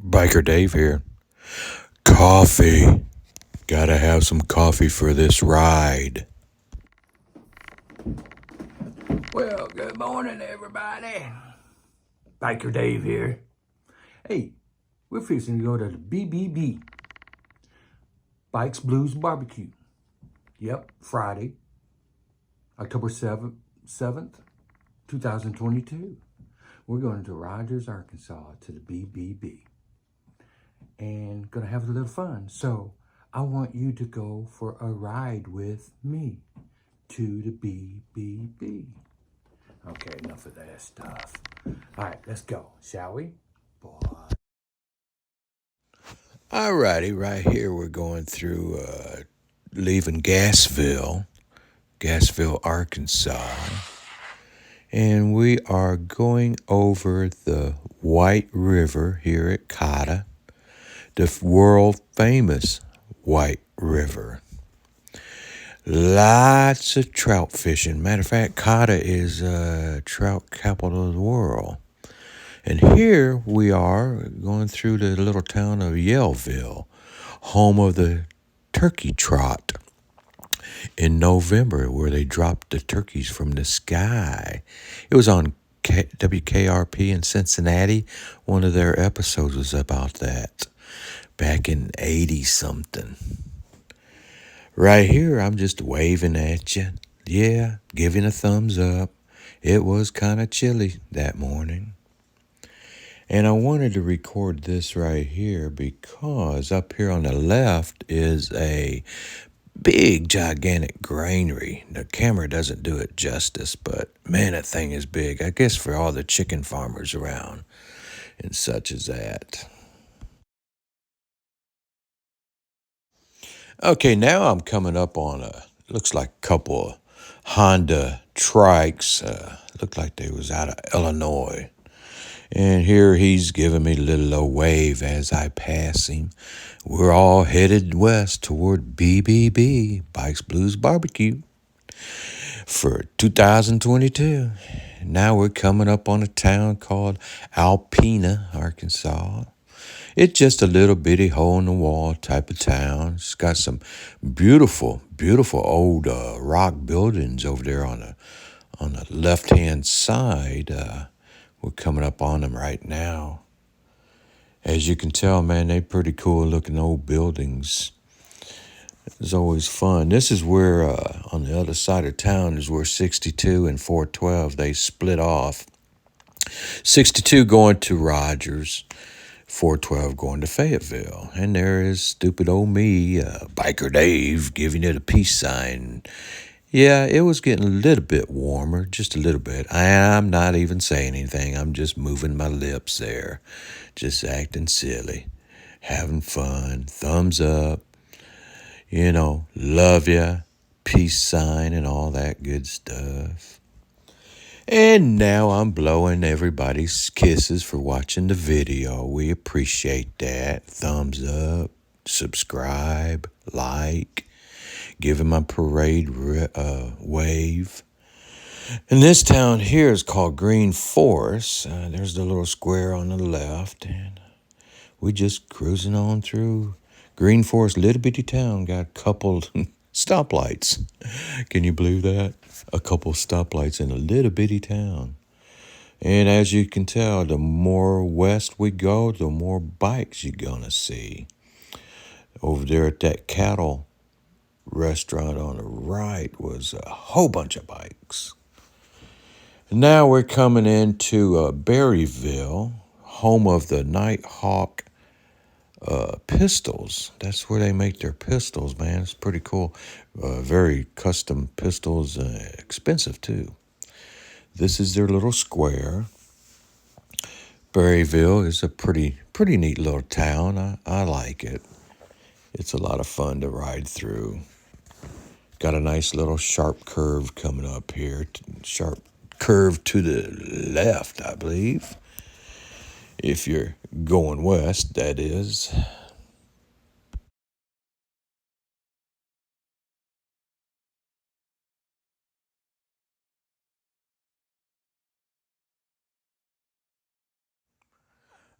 Biker Dave here. Coffee. Gotta have some coffee for this ride. Well, good morning, everybody. Biker Dave here. Hey, we're fixing to go to the BBB, Bikes Blues Barbecue. Yep, Friday, October 7th, 2022. We're going to Rogers, Arkansas to the BBB and gonna have a little fun. So I want you to go for a ride with me to the BBB. Okay, enough of that stuff. All right, let's go, shall we? Boy. Alrighty, right here we're going through, leaving Gassville, Arkansas. And we are going over the White River here at Cotta, the world famous White River. Lots of trout fishing. Matter of fact, Cotta is trout capital of the world. And here we are going through the little town of Yellville, home of the turkey trot in November, where they dropped the turkeys from the sky. It was on WKRP in Cincinnati. One of their episodes was about that back in 80-something. Right here, I'm just waving at you. Yeah, giving a thumbs up. It was kind of chilly that morning. And I wanted to record this right here because up here on the left is a big, gigantic granary. The camera doesn't do it justice, but man, that thing is big. I guess for all the chicken farmers around and such as that. Okay, now I'm coming up on looks like a couple of Honda trikes. Looked like they was out of Illinois. And here he's giving me a little old wave as I pass him. We're all headed west toward BBB, Bikes Blues Barbecue, for 2022. Now we're coming up on a town called Alpena, Arkansas. It's just a little bitty hole-in-the-wall type of town. It's got some beautiful, beautiful old rock buildings over there on the left-hand side. We're coming up on them right now. As you can tell, man, they pretty cool looking old buildings. It's always fun. This is where, on the other side of town, is where 62 and 412, they split off. 62 going to Rogers, 412 going to Fayetteville. And there is stupid old me, Biker Dave, giving it a peace sign. Yeah, it was getting a little bit warmer, just a little bit. I'm not even saying anything. I'm just moving my lips there, just acting silly, having fun, thumbs up, love ya, peace sign, and all that good stuff. And now I'm blowing everybody's kisses for watching the video. We appreciate that. Thumbs up, subscribe, like. Give him a parade wave. And this town here is called Green Forest. There's the little square on the left. And we just cruising on through Green Forest, little bitty town. Got a couple stoplights. Can you believe that? A couple stoplights in a little bitty town. And as you can tell, the more west we go, the more bikes you're going to see. Over there at that cattle restaurant on the right was a whole bunch of bikes. And now we're coming into Berryville, home of the Nighthawk pistols. That's where they make their pistols, man. It's pretty cool. Very custom pistols, expensive too. This is their little square. Berryville is a pretty neat little town. I like it. It's a lot of fun to ride through. Got a nice little sharp curve coming up here. Sharp curve to the left, I believe. If you're going west, that is.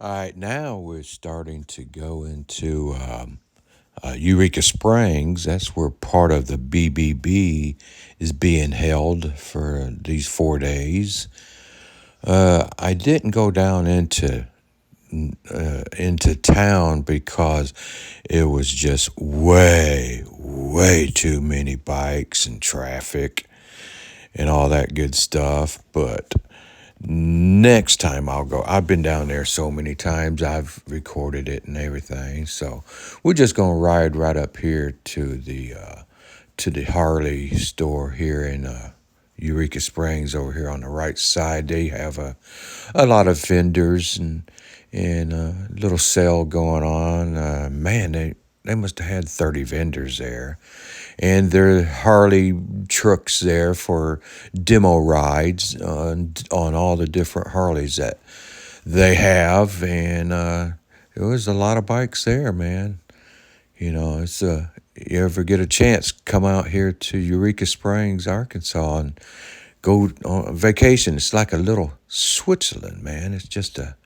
All right, now we're starting to go into Eureka Springs. That's where part of the BBB is being held for these 4 days. I didn't go down into town because it was just way too many bikes and traffic and all that good stuff. But next time I'll go. I've been down there so many times. I've recorded it and everything. So we're just gonna ride right up here to the Harley store here in Eureka Springs over here on the right side. They have a lot of vendors and a little sale going on. Man, they must have had 30 vendors there. And there are Harley trucks there for demo rides on all the different Harleys that they have. And there was a lot of bikes there, man. You know, it's you ever get a chance, come out here to Eureka Springs, Arkansas, and go on vacation. It's like a little Switzerland, man. It's just a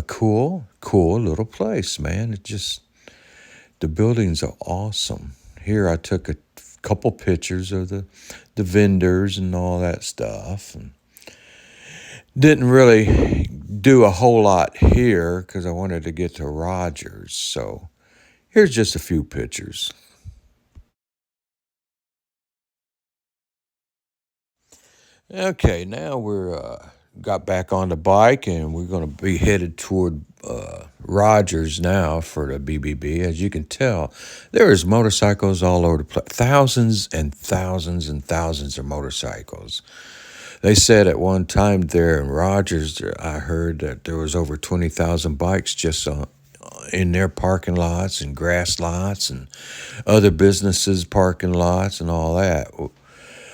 cool little place, man. It just, the buildings are awesome. Here I took a couple pictures of the vendors and all that stuff, and didn't really do a whole lot here because I wanted to get to Rogers. So here's just a few pictures. Okay, now we're got back on the bike and we're going to be headed toward Rogers now for the BBB. As you can tell, there is motorcycles all over the place. Thousands and thousands and thousands of motorcycles. They said at one time there in Rogers, I heard that there was over 20,000 bikes just in their parking lots and grass lots and other businesses' parking lots and all that.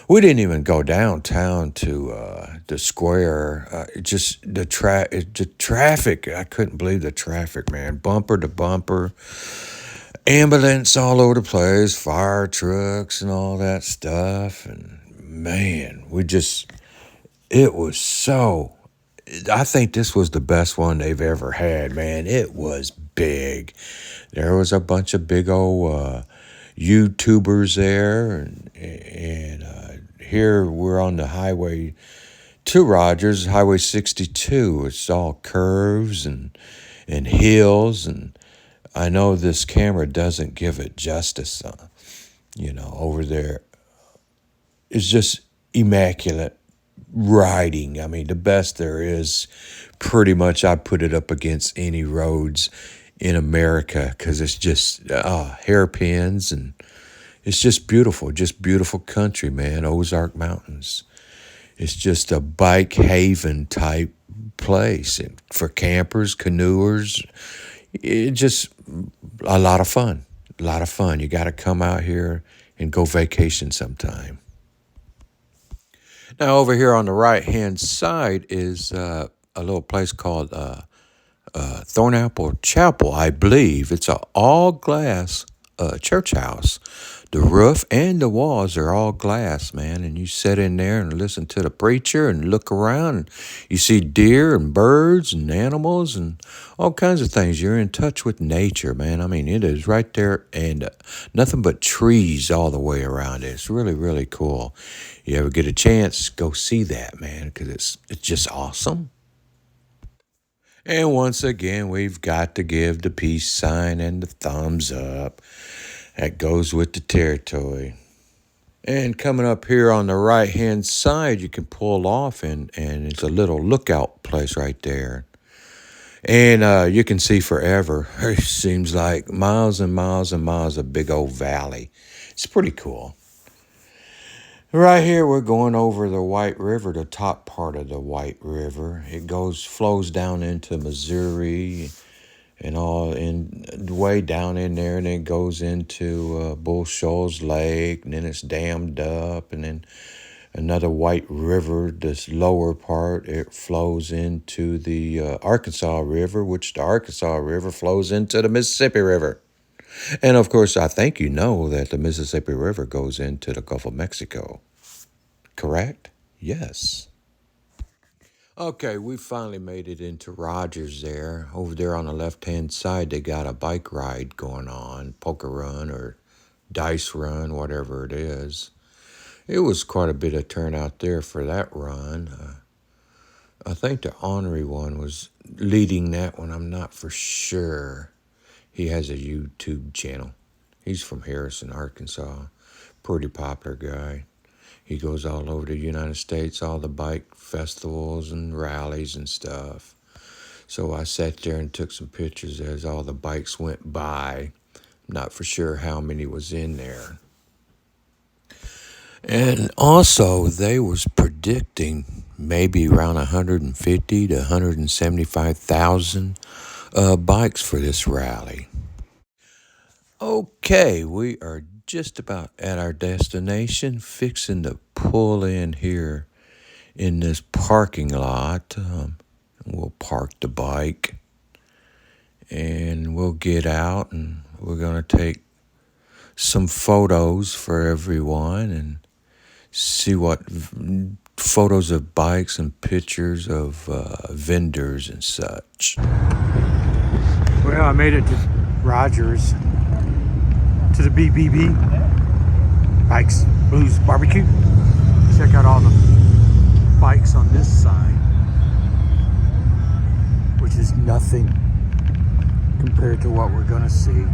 We didn't even go downtown to the square. Just the traffic. I couldn't believe the traffic, man. Bumper to bumper, ambulance all over the place, fire trucks and all that stuff. And man, it was so. I think this was the best one they've ever had, man. It was big. There was a bunch of big old YouTubers there, and here we're on the highway to Rogers, Highway 62. It's all curves and hills, and I know this camera doesn't give it justice. Over there, it's just immaculate riding. I mean, the best there is. Pretty much, I put it up against any roads in America because it's just hairpins, and it's just beautiful country, man. Ozark Mountains. It's just a bike haven type place, and for campers, canoers. It just a lot of fun. A lot of fun. You got to come out here and go vacation sometime. Now, over here on the right-hand side is a little place called Thornapple Chapel, I believe. It's an all-glass church house. The roof and the walls are all glass, man. And you sit in there and listen to the preacher and look around. And you see deer and birds and animals and all kinds of things. You're in touch with nature, man. I mean, it is right there, and nothing but trees all the way around it. It's really cool. You ever get a chance, go see that, man, because it's just awesome. And once again, we've got to give the peace sign and the thumbs up. That goes with the territory. And coming up here on the right-hand side, you can pull off, and it's a little lookout place right there. And you can see forever. It seems like miles and miles and miles of big old valley. It's pretty cool. Right here, we're going over the White River, the top part of the White River. It flows down into Missouri and all in way down in there, and then goes into Bull Shoals Lake, and then it's dammed up, and then another White River, this lower part, it flows into the Arkansas River, which the Arkansas River flows into the Mississippi River. And of course, I think you know that the Mississippi River goes into the Gulf of Mexico. Correct? Yes. Okay, we finally made it into Rogers there. Over there on the left-hand side, they got a bike ride going on, poker run or dice run, whatever it is. It was quite a bit of turnout there for that run. I think the ornery one was leading that one. I'm not for sure. He has a YouTube channel. He's from Harrison, Arkansas. Pretty popular guy. He goes all over the United States, all the bike festivals and rallies and stuff. So I sat there and took some pictures as all the bikes went by. Not for sure how many was in there. And also, they was predicting maybe around 150 to 175,000 bikes for this rally. Okay, we are just about at our destination, fixing to pull in here in this parking lot. We'll park the bike and we'll get out and we're going to take some photos for everyone and see what photos of bikes and pictures of vendors and such. Well, I made it to Rogers, to the BBB, Bikes Blues Barbecue. Check out all the bikes on this side, which is nothing compared to what we're gonna see.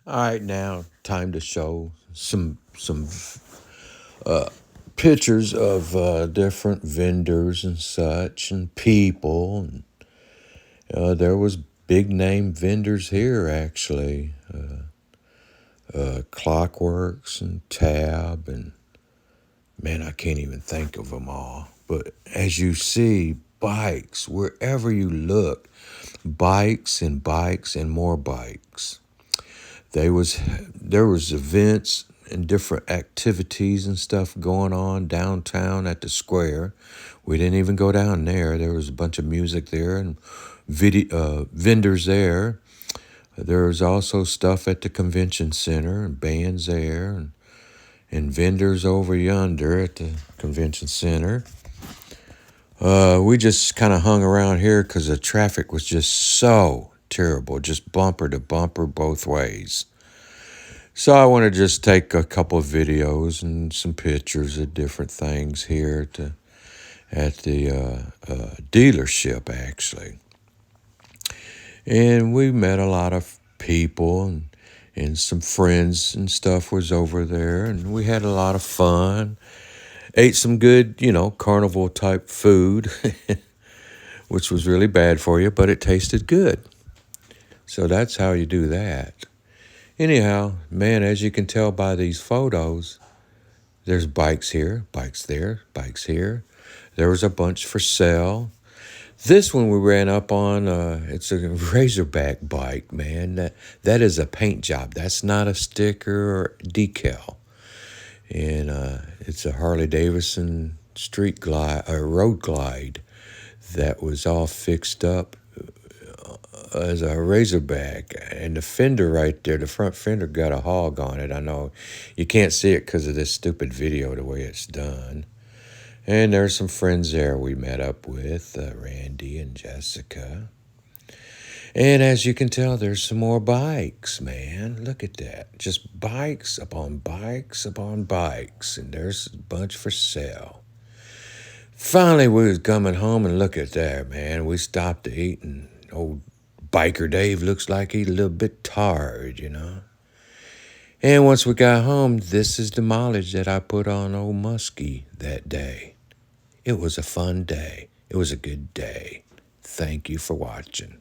All right, now time to show some pictures of different vendors and such and people. And there was big name vendors here actually. Clockworks and Tab, and man, I can't even think of them all. But as you see, bikes, wherever you look, bikes and bikes and more bikes. There was events and different activities and stuff going on downtown at the square. We didn't even go down there. There was a bunch of music there and vendors there. There was also stuff at the convention center and bands there and vendors over yonder at the convention center. We just kind of hung around here because the traffic was just so terrible, just bumper to bumper both ways. So I want to just take a couple of videos and some pictures of different things here at the dealership, actually. And we met a lot of people and some friends and stuff was over there. And we had a lot of fun. Ate some good, carnival type food, which was really bad for you, but it tasted good. So that's how you do that. Anyhow, man, as you can tell by these photos, there's bikes here, bikes there, bikes here. There was a bunch for sale. This one we ran up on, it's a Razorback bike, man. That is a paint job. That's not a sticker or decal. And it's a Harley-Davidson road glide that was all fixed up as a Razorback. And the fender right there, the front fender got a hog on it. I know you can't see it because of this stupid video, the way it's done. And there's some friends there we met up with, Randy and Jessica. And as you can tell, there's some more bikes, man. Look at that. Just bikes upon bikes upon bikes. And there's a bunch for sale. Finally, we was coming home and look at that, man. We stopped to eat and old Biker Dave looks like he's a little bit tired, And once we got home, this is the mileage that I put on old Muskie that day. It was a fun day. It was a good day. Thank you for watching.